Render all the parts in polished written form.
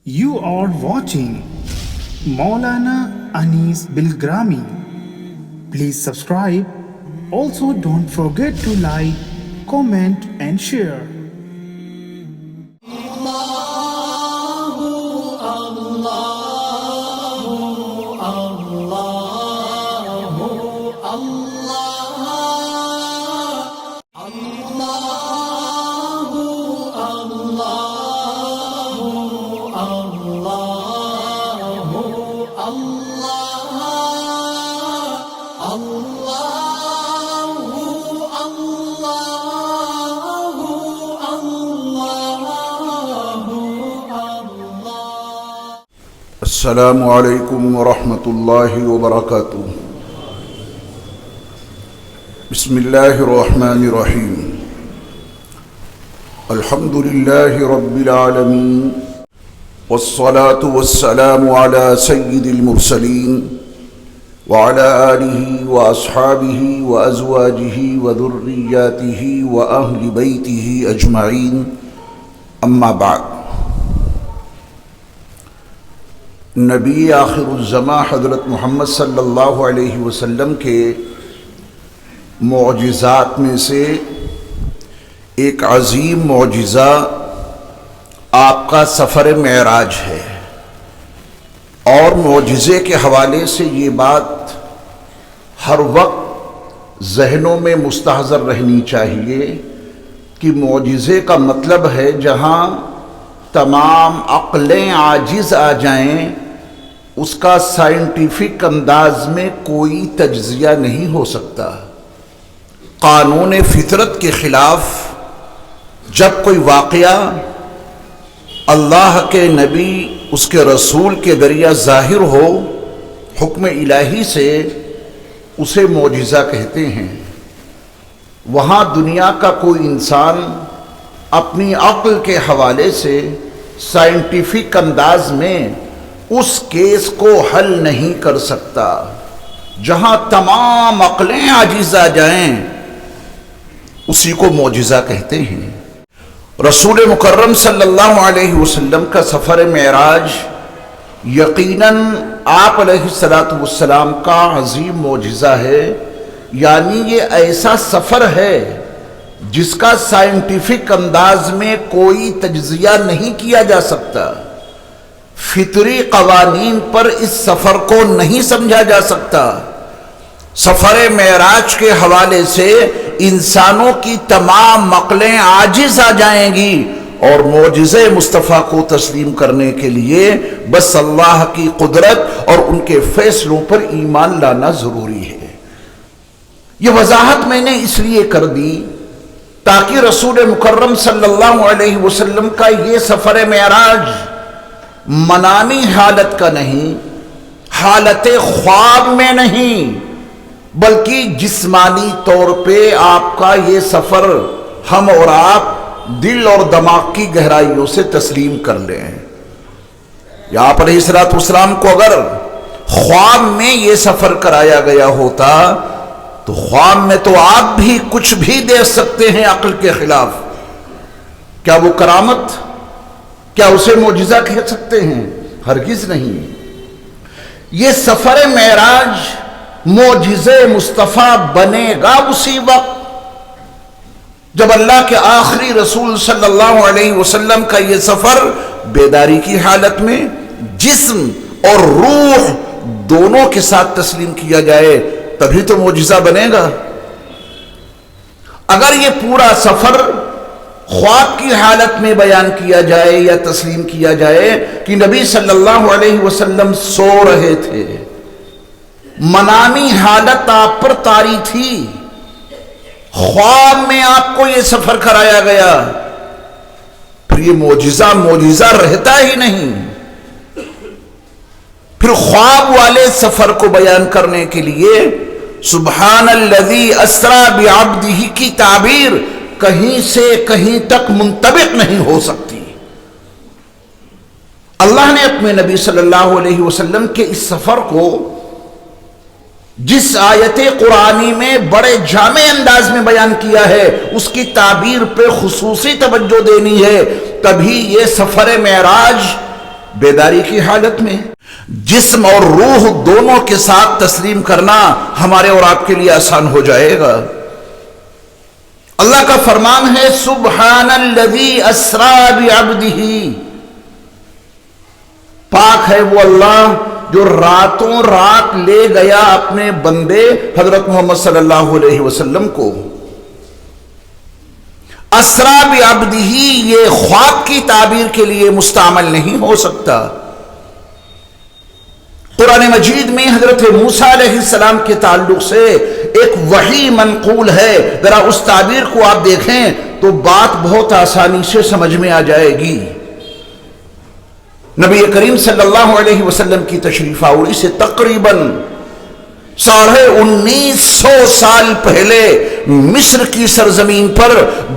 You are watching Maulana Anis Bilgrami. Please subscribe. Also don't forget to like, comment and share. السلام علیکم ورحمۃ اللہ وبرکاتہ۔ بسم اللہ الرحمن الرحیم۔ الحمد للہ رب العالمین والصلاة والسلام علی سید المرسلین وعلی آلہ واصحابہ وازواجہ وذریاتہ واہل بیتہ اجمعین، اما بعد۔ نبی آخر الزماں حضرت محمد صلی اللہ علیہ وسلم کے معجزات میں سے ایک عظیم معجزہ آپ کا سفر معراج ہے، اور معجزے کے حوالے سے یہ بات ہر وقت ذہنوں میں مستحضر رہنی چاہیے کہ معجزے کا مطلب ہے جہاں تمام عقلیں عاجز آ جائیں، اس کا سائنٹیفک انداز میں کوئی تجزیہ نہیں ہو سکتا۔ قانون فطرت کے خلاف جب کوئی واقعہ اللہ کے نبی اس کے رسول کے ذریعہ ظاہر ہو حکم الہی سے، اسے معجزہ کہتے ہیں۔ وہاں دنیا کا کوئی انسان اپنی عقل کے حوالے سے سائنٹیفک انداز میں اس کیس کو حل نہیں کر سکتا۔ جہاں تمام عقلیں عاجز آ جائیں اسی کو معجزہ کہتے ہیں۔ رسول مکرم صلی اللہ علیہ وسلم کا سفر معراج یقیناً آپ علیہ الصلاۃ والسلام کا عظیم معجزہ ہے، یعنی یہ ایسا سفر ہے جس کا سائنٹیفک انداز میں کوئی تجزیہ نہیں کیا جا سکتا۔ فطری قوانین پر اس سفر کو نہیں سمجھا جا سکتا۔ سفر معراج کے حوالے سے انسانوں کی تمام عقلیں عاجز آ جائیں گی، اور معجزے مصطفیٰ کو تسلیم کرنے کے لیے بس اللہ کی قدرت اور ان کے فیصلوں پر ایمان لانا ضروری ہے۔ یہ وضاحت میں نے اس لیے کر دی تاکہ رسول مکرم صلی اللہ علیہ وسلم کا یہ سفر معراج منامی حالت کا نہیں، حالت خواب میں نہیں، بلکہ جسمانی طور پہ آپ کا یہ سفر ہم اور آپ دل اور دماغ کی گہرائیوں سے تسلیم کر لیں۔ یا آپ علیہ الصلوۃ والسلام کو اگر خواب میں یہ سفر کرایا گیا ہوتا تو خواب میں تو آپ بھی کچھ بھی دیکھ سکتے ہیں عقل کے خلاف، کیا وہ کرامت، کیا اسے معجزہ کہہ سکتے ہیں؟ ہرگز نہیں۔ یہ سفر معراج معجزہ مصطفیٰ بنے گا اسی وقت جب اللہ کے آخری رسول صلی اللہ علیہ وسلم کا یہ سفر بیداری کی حالت میں جسم اور روح دونوں کے ساتھ تسلیم کیا جائے، تبھی تو معجزہ بنے گا۔ اگر یہ پورا سفر خواب کی حالت میں بیان کیا جائے یا تسلیم کیا جائے کہ نبی صلی اللہ علیہ وسلم سو رہے تھے، منامی حالت آپ پر طاری تھی، خواب میں آپ کو یہ سفر کرایا گیا، پھر یہ معجزہ رہتا ہی نہیں۔ پھر خواب والے سفر کو بیان کرنے کے لیے سبحان الذی اسری بعبدہ کی تعبیر کہیں سے کہیں تک منطبق نہیں ہو سکتی۔ اللہ نے اپنے نبی صلی اللہ علیہ وسلم کے اس سفر کو جس آیت قرآنی میں بڑے جامع انداز میں بیان کیا ہے اس کی تعبیر پہ خصوصی توجہ دینی ہے، تبھی یہ سفر معراج بیداری کی حالت میں جسم اور روح دونوں کے ساتھ تسلیم کرنا ہمارے اور آپ کے لیے آسان ہو جائے گا۔ اللہ کا فرمان ہے سبحان الذی اسرا بعبدہ، پاک ہے وہ اللہ جو راتوں رات لے گیا اپنے بندے حضرت محمد صلی اللہ علیہ وسلم کو۔ اسرا بعبدہ یہ خواب کی تعبیر کے لیے مستعمل نہیں ہو سکتا۔ قرآن مجید میں حضرت موسیٰ علیہ السلام کے تعلق سے ایک وحی منقول ہے، ذرا اس تعبیر کو آپ دیکھیں تو بات بہت آسانی سے سمجھ میں آ جائے گی۔ نبی کریم صلی اللہ علیہ وسلم کی تشریف آوری سے تقریباً 1950 سال پہلے مصر کی سرزمین پر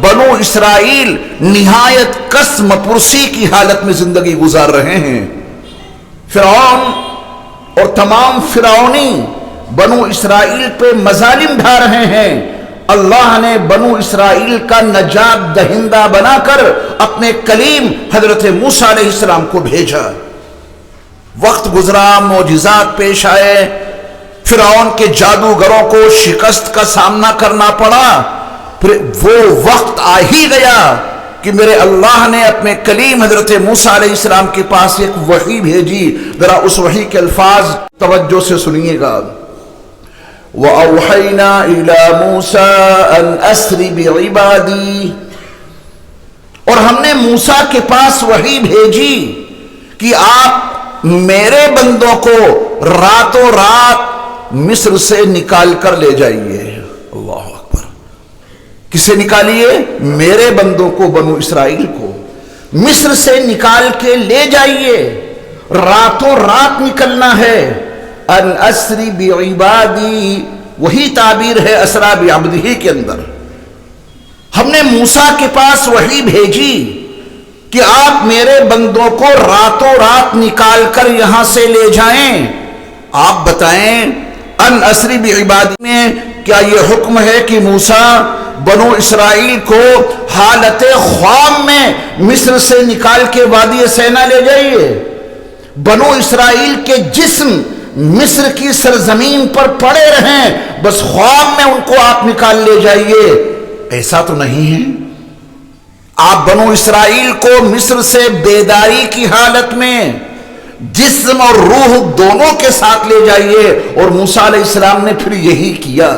بنو اسرائیل نہایت قسم پرسی کی حالت میں زندگی گزار رہے ہیں۔ فرعون اور تمام فرعونی بنو اسرائیل پہ مظالم ڈھا رہے ہیں۔ اللہ نے بنو اسرائیل کا نجات دہندہ بنا کر اپنے کلیم حضرت موسیٰ علیہ السلام کو بھیجا۔ وقت گزرا، معجزات پیش آئے، فرعون کے جادوگروں کو شکست کا سامنا کرنا پڑا۔ پھر وہ وقت آ ہی گیا کہ میرے اللہ نے اپنے کلیم حضرت موسیٰ علیہ السلام کے پاس ایک وحی بھیجی۔ ذرا اس وحی کے الفاظ توجہ سے سنیے گا۔ وَأَوْحَيْنَا إِلَى مُوسَىٰ أَنْ أَسْرِ بِعِبَادِي، اور ہم نے موسیٰ کے پاس وحی بھیجی کہ آپ میرے بندوں کو راتوں رات مصر سے نکال کر لے جائیے۔ اللہ اکبر، کسے نکالیے؟ میرے بندوں کو، بنو اسرائیل کو مصر سے نکال کے لے جائیے، راتوں رات نکلنا ہے۔ ان اسری بعبادی، وہی تعبیر ہے اسرا بعبدہ کے اندر۔ ہم نے موسیٰ کے پاس وحی بھیجی کہ آپ میرے بندوں کو راتوں رات نکال کر یہاں سے لے جائیں۔ آپ بتائیں ان اسری بعبادی میں کیا یہ حکم ہے کہ موسیٰ بنو اسرائیل کو حالت خواب میں مصر سے نکال کے وادی سینا لے جائیے؟ بنو اسرائیل کے جسم مصر کی سرزمین پر پڑے رہیں، بس خواب میں ان کو آپ نکال لے جائیے، ایسا تو نہیں ہے۔ آپ بنو اسرائیل کو مصر سے بیداری کی حالت میں جسم اور روح دونوں کے ساتھ لے جائیے، اور موسیٰ علیہ السلام نے پھر یہی کیا۔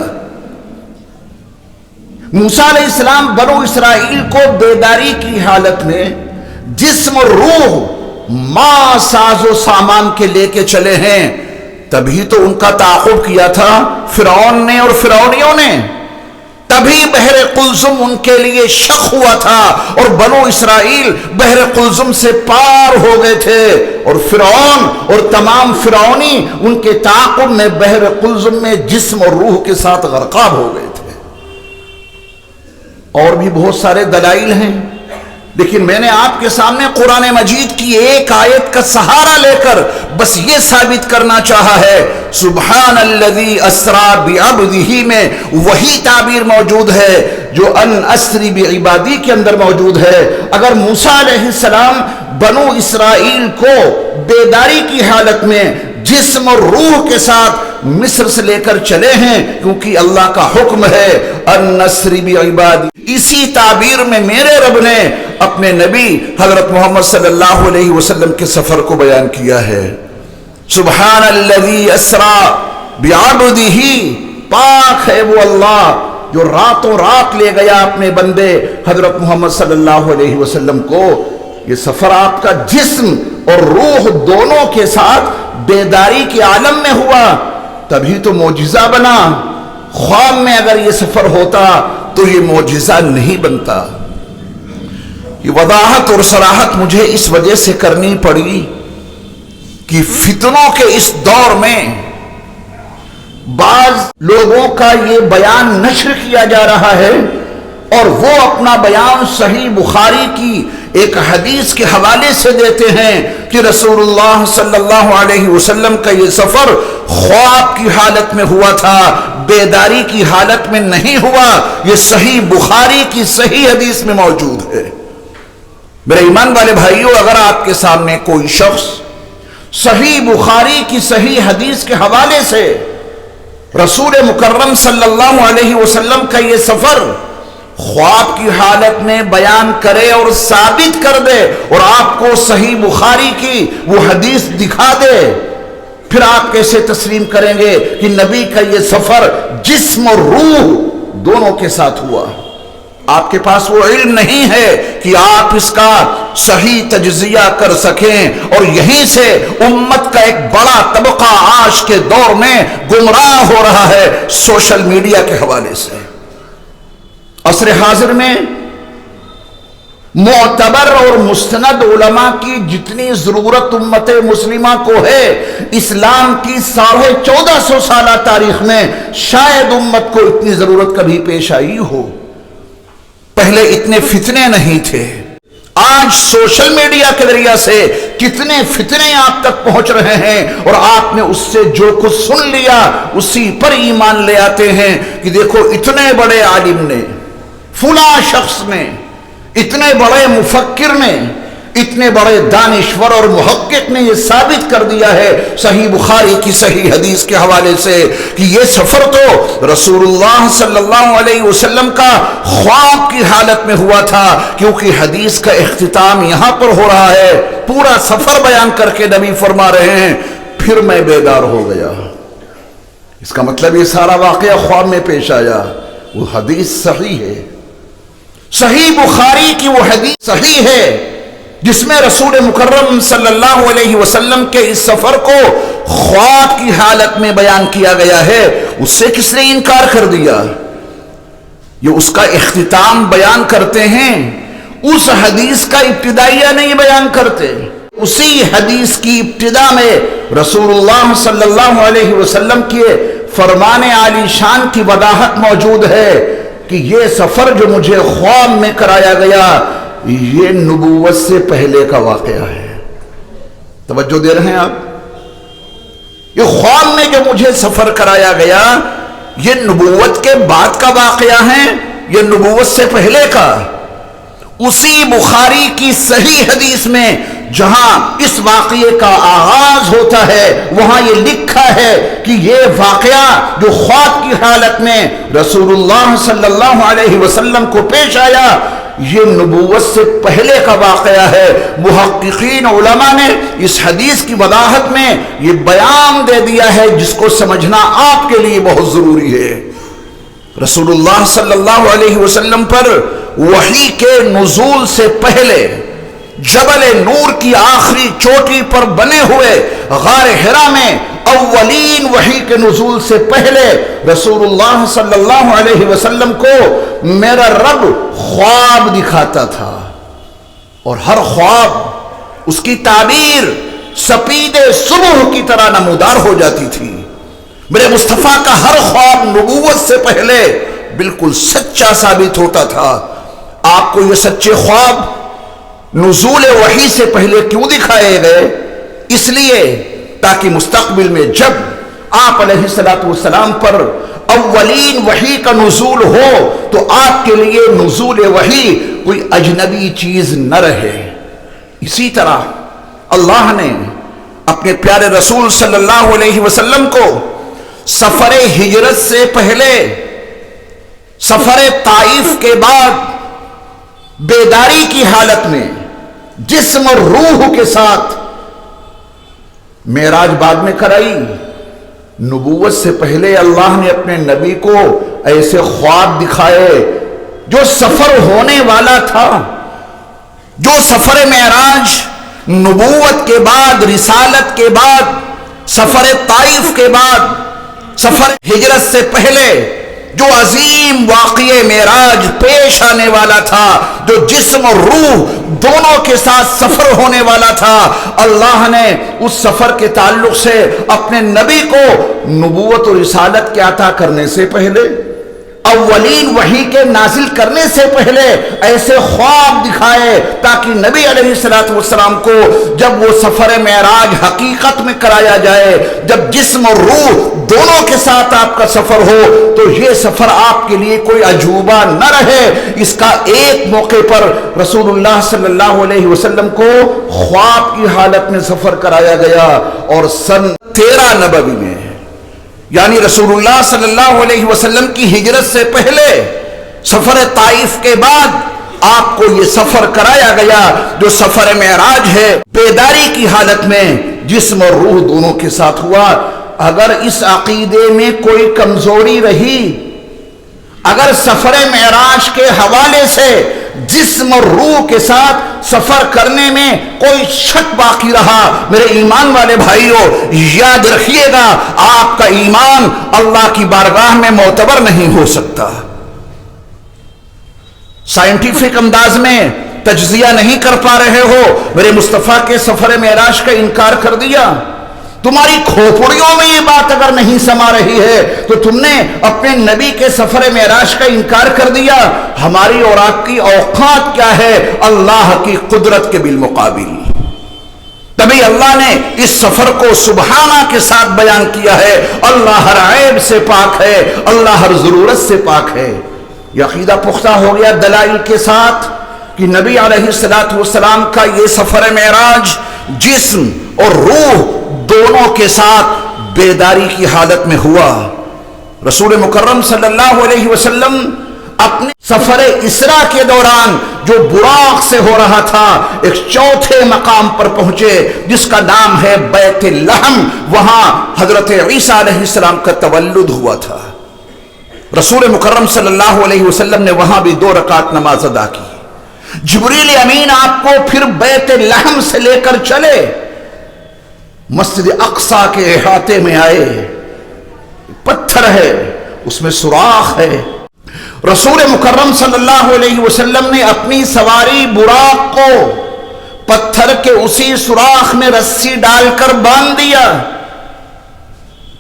موسیٰ علیہ السلام بنو اسرائیل کو بیداری کی حالت میں جسم اور روح ما ساز و سامان کے لے کے چلے ہیں۔ تبھی تو ان کا تعاقب کیا تھا فرعون نے اور فرعونیوں نے، تبھی بحر قلزم ان کے لیے شق ہوا تھا، اور بنو اسرائیل بحر قلزم سے پار ہو گئے تھے، اور فرعون اور تمام فرعونی ان کے تعاقب میں بحر قلزم میں جسم اور روح کے ساتھ غرقاب ہو گئے تھے۔ اور بھی بہت سارے دلائل ہیں، لیکن میں نے آپ کے سامنے قرآن مجید کی ایک آیت کا سہارا لے کر بس یہ ثابت کرنا چاہا ہے، سبحان الذی اسرا بعبدہ میں وہی تعبیر موجود ہے جو ان اسری بعبادی کے اندر موجود ہے۔ اگر موسیٰ علیہ السلام بنو اسرائیل کو بیداری کی حالت میں جسم اور روح کے ساتھ مصر سے لے کر چلے ہیں، کیونکہ اللہ کا حکم ہے ان اسری بعبادی، اسی تعبیر میں میرے رب نے اپنے نبی حضرت محمد صلی اللہ علیہ وسلم کے سفر کو بیان کیا ہے۔ سبحان الذی اسرا بعبدہ، پاک ہے وہ اللہ جو راتوں رات لے گیا اپنے بندے حضرت محمد صلی اللہ علیہ وسلم کو۔ یہ سفر آپ کا جسم اور روح دونوں کے ساتھ بیداری کے عالم میں ہوا، تبھی تو معجزہ بنا۔ خواب میں اگر یہ سفر ہوتا تو یہ معجزہ نہیں بنتا۔ یہ وضاحت اور صراحت مجھے اس وجہ سے کرنی پڑی کہ فتنوں کے اس دور میں بعض لوگوں کا یہ بیان نشر کیا جا رہا ہے، اور وہ اپنا بیان صحیح بخاری کی ایک حدیث کے حوالے سے دیتے ہیں کہ رسول اللہ صلی اللہ علیہ وسلم کا یہ سفر خواب کی حالت میں ہوا تھا، بیداری کی حالت میں نہیں ہوا۔ یہ صحیح بخاری کی صحیح حدیث میں موجود ہے۔ میرے ایمان والے بھائیوں، اگر آپ کے سامنے کوئی شخص صحیح بخاری کی صحیح حدیث کے حوالے سے رسول مکرم صلی اللہ علیہ وسلم کا یہ سفر خواب کی حالت میں بیان کرے اور ثابت کر دے اور آپ کو صحیح بخاری کی وہ حدیث دکھا دے، پھر آپ کیسے تسلیم کریں گے کہ نبی کا یہ سفر جسم اور روح دونوں کے ساتھ ہوا؟ آپ کے پاس وہ علم نہیں ہے کہ آپ اس کا صحیح تجزیہ کر سکیں، اور یہیں سے امت کا ایک بڑا طبقہ آج کے دور میں گمراہ ہو رہا ہے سوشل میڈیا کے حوالے سے۔ عصر حاضر میں معتبر اور مستند علماء کی جتنی ضرورت امت مسلمہ کو ہے، اسلام کی 1450 سالہ تاریخ میں شاید امت کو اتنی ضرورت کبھی پیش آئی ہو۔ پہلے اتنے فتنے نہیں تھے، آج سوشل میڈیا کے ذریعے سے کتنے فتنے آپ تک پہنچ رہے ہیں، اور آپ نے اس سے جو کچھ سن لیا اسی پر ایمان لے آتے ہیں کہ دیکھو اتنے بڑے عالم نے، فلاں شخص نے، اتنے بڑے مفکر نے، اتنے بڑے دانشور اور محقق نے یہ ثابت کر دیا ہے صحیح بخاری کی صحیح حدیث کے حوالے سے کہ یہ سفر تو رسول اللہ صلی اللہ علیہ وسلم کا خواب کی حالت میں ہوا تھا، کیونکہ حدیث کا اختتام یہاں پر ہو رہا ہے، پورا سفر بیان کر کے نبی فرما رہے ہیں پھر میں بیدار ہو گیا۔ اس کا مطلب یہ سارا واقعہ خواب میں پیش آیا، وہ حدیث صحیح ہے، صحیح بخاری کی وہ حدیث صحیح ہے جس میں رسول مکرم صلی اللہ علیہ وسلم کے اس سفر کو خواب کی حالت میں بیان کیا گیا ہے۔ اس سے کس نے انکار کر دیا؟ یہ اس کا اختتام بیان کرتے ہیں، اس حدیث کا ابتدائیہ نہیں بیان کرتے۔ اسی حدیث کی ابتدا میں رسول اللہ صلی اللہ علیہ وسلم کے فرمان عالی شان کی وضاحت موجود ہے کہ یہ سفر جو مجھے خواب میں کرایا گیا یہ نبوت سے پہلے کا واقعہ ہے۔ توجہ دے رہے ہیں آپ؟ یہ خواب میں جو مجھے سفر کرایا گیا یہ نبوت کے بعد کا واقعہ ہے، یہ نبوت سے پہلے کا۔ اسی بخاری کی صحیح حدیث میں جہاں اس واقعے کا آغاز ہوتا ہے وہاں یہ لکھا ہے کہ یہ واقعہ جو خواب کی حالت میں رسول اللہ صلی اللہ علیہ وسلم کو پیش آیا یہ نبوت سے پہلے کا واقعہ ہے۔ محققین علماء نے اس حدیث کی وضاحت میں یہ بیان دے دیا ہے جس کو سمجھنا آپ کے لیے بہت ضروری ہے۔ رسول اللہ صلی اللہ علیہ وسلم پر وحی کے نزول سے پہلے جبل نور کی آخری چوٹی پر بنے ہوئے غار حرا میں اولین وحی کے نزول سے پہلے رسول اللہ صلی اللہ علیہ وسلم کو میرا رب خواب دکھاتا تھا، اور ہر خواب اس کی تعبیر سپید صبح کی طرح نمودار ہو جاتی تھی۔ میرے مصطفیٰ کا ہر خواب نبوت سے پہلے بالکل سچا ثابت ہوتا تھا۔ آپ کو یہ سچے خواب نزول وحی سے پہلے کیوں دکھائے گئے؟ اس لیے تاکہ مستقبل میں جب آپ علیہ السلام پر اولین وحی کا نزول ہو تو آپ کے لیے نزول وحی کوئی اجنبی چیز نہ رہے۔ اسی طرح اللہ نے اپنے پیارے رسول صلی اللہ علیہ وسلم کو سفر ہجرت سے پہلے، سفر طائف کے بعد بیداری کی حالت میں جسم اور روح کے ساتھ معراج بعد میں کرائی۔ نبوت سے پہلے اللہ نے اپنے نبی کو ایسے خواب دکھائے جو سفر ہونے والا تھا، جو سفر معراج نبوت کے بعد، رسالت کے بعد، سفر طائف کے بعد، سفر ہجرت سے پہلے جو عظیم واقعے معراج پیش آنے والا تھا، جو جسم اور روح دونوں کے ساتھ سفر ہونے والا تھا، اللہ نے اس سفر کے تعلق سے اپنے نبی کو نبوت اور رسالت کے عطا کرنے سے پہلے اولین وحی کے نازل کرنے سے پہلے ایسے خواب دکھائے تاکہ نبی علیہ السلام کو جب وہ سفر معراج حقیقت میں کرایا جائے، جب جسم اور روح دونوں کے ساتھ آپ کا سفر ہو، تو یہ سفر آپ کے لیے کوئی عجوبہ نہ رہے۔ اس کا ایک موقع پر رسول اللہ صلی اللہ علیہ وسلم کو خواب کی حالت میں سفر کرایا گیا، اور سن 13 نبوی میں، یعنی رسول اللہ صلی اللہ علیہ وسلم کی ہجرت سے پہلے سفر طائف کے بعد آپ کو یہ سفر کرایا گیا جو سفر معراج ہے، بیداری کی حالت میں جسم اور روح دونوں کے ساتھ ہوا۔ اگر اس عقیدے میں کوئی کمزوری رہی، اگر سفر معراج کے حوالے سے جسم اور روح کے ساتھ سفر کرنے میں کوئی شک باقی رہا، میرے ایمان والے بھائیوں، یاد رکھیے گا آپ کا ایمان اللہ کی بارگاہ میں معتبر نہیں ہو سکتا۔ سائنٹیفک انداز میں تجزیہ نہیں کر پا رہے ہو، میرے مصطفیٰ کے سفر معراج کا انکار کر دیا، تمہاری کھوپڑیوں میں یہ بات اگر نہیں سما رہی ہے تو تم نے اپنے نبی کے سفر معراج کا انکار کر دیا۔ ہماری اور آپ کی اوقات کیا ہے اللہ کی قدرت کے بالمقابل؟ تبھی اللہ نے اس سفر کو سبحانہ کے ساتھ بیان کیا ہے۔ اللہ ہر عیب سے پاک ہے، اللہ ہر ضرورت سے پاک ہے۔ یہ عقیدہ پختہ ہو گیا دلائل کے ساتھ کہ نبی علیہ السلام کا یہ سفر معراج جسم اور روح دونوں کے ساتھ بیداری کی حالت میں ہوا۔ رسول مکرم صلی اللہ علیہ وسلم اپنے سفر اسراء کے دوران جو براق سے ہو رہا تھا، ایک چوتھے مقام پر پہنچے جس کا نام ہے بیت لحم، وہاں حضرت عیسیٰ علیہ السلام کا تولد ہوا تھا۔ رسول مکرم صلی اللہ علیہ وسلم نے وہاں بھی 2 رکعت نماز ادا کی۔ جبریل امین آپ کو پھر بیت لحم سے لے کر چلے، مسجد اقصیٰ کے احاطے میں آئے، پتھر ہے اس میں سوراخ ہے۔ رسول مکرم صلی اللہ علیہ وسلم نے اپنی سواری براق کو پتھر کے اسی سوراخ میں رسی ڈال کر باندھ دیا۔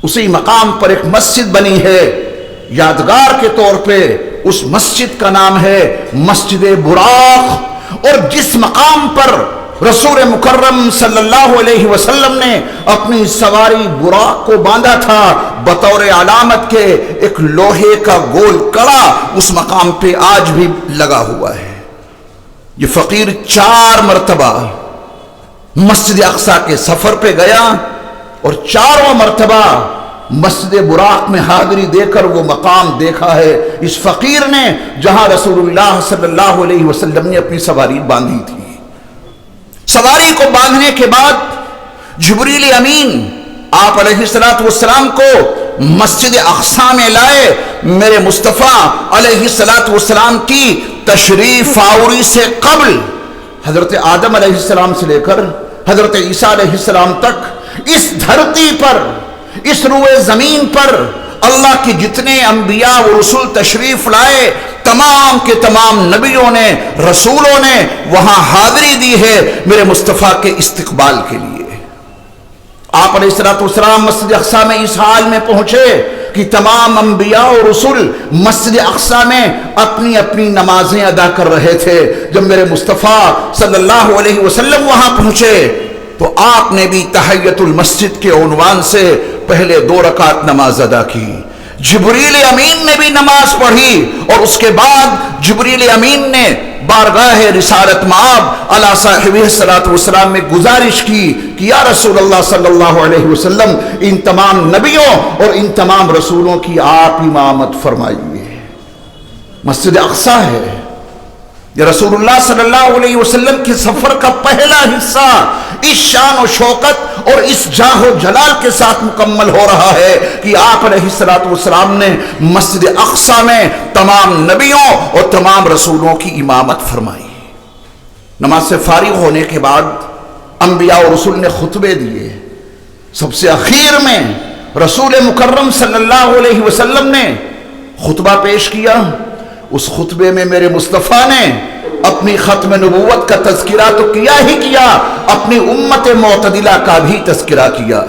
اسی مقام پر ایک مسجد بنی ہے، یادگار کے طور پہ اس مسجد کا نام ہے مسجد براق۔ اور جس مقام پر رسول مکرم صلی اللہ علیہ وسلم نے اپنی سواری براق کو باندھا تھا، بطور علامت کے ایک لوہے کا گول کڑا اس مقام پہ آج بھی لگا ہوا ہے۔ یہ فقیر 4 مرتبہ مسجد اقصیٰ کے سفر پہ گیا اور 4واں مرتبہ مسجد براق میں حاضری دے کر وہ مقام دیکھا ہے اس فقیر نے جہاں رسول اللہ صلی اللہ علیہ وسلم نے اپنی سواری باندھی تھی۔ سواری کو باندھنے کے بعد جبریل امین آپ علیہ السلام کو مسجد اقصیٰ میں لائے۔ میرے مصطفیٰ علیہ السلام کی تشریف آوری سے قبل حضرت آدم علیہ السلام سے لے کر حضرت عیسیٰ علیہ السلام تک اس دھرتی پر، اس روئے زمین پر اللہ کے جتنے انبیاء و رسول تشریف لائے، تمام کے تمام نبیوں نے، رسولوں نے وہاں حاضری دی ہے میرے مصطفیٰ کے استقبال کے لیے۔ آپ علیہ السلام مسجد اقصیٰ میں اس حال میں پہنچے کہ تمام انبیاء و رسول مسجد اقصیٰ میں اپنی اپنی نمازیں ادا کر رہے تھے۔ جب میرے مصطفیٰ صلی اللہ علیہ وسلم وہاں پہنچے تو آپ نے بھی تحیت المسجد کے عنوان سے پہلے 2 رکعت نماز ادا کی۔ جبریل امین نے بھی نماز پڑھی اور اس کے بعد جبریل امین نے بارگاہ رسالت مآب علی صاحبہ الصلاۃ والسلام میں گزارش کی کہ یا رسول اللہ صلی اللہ علیہ وسلم، ان تمام نبیوں اور ان تمام رسولوں کی آپ امامت فرمائیے۔ مسجد اقصیٰ ہے، یہ رسول اللہ صلی اللہ علیہ وسلم کے سفر کا پہلا حصہ اس شان و شوکت اور اس جاہ و جلال کے ساتھ مکمل ہو رہا ہے کہ آپ علیہ السلام نے مسجد اقصیٰ میں تمام نبیوں اور تمام رسولوں کی امامت فرمائی۔ نماز سے فارغ ہونے کے بعد انبیاء اور رسول نے خطبے دیے۔ سب سے اخیر میں رسول مکرم صلی اللہ علیہ وسلم نے خطبہ پیش کیا۔ اس خطبے میں میرے مصطفیٰ نے اپنی ختم نبوت کا تذکرہ تو کیا ہی کیا، اپنی امت معتدلہ کا بھی تذکرہ کیا۔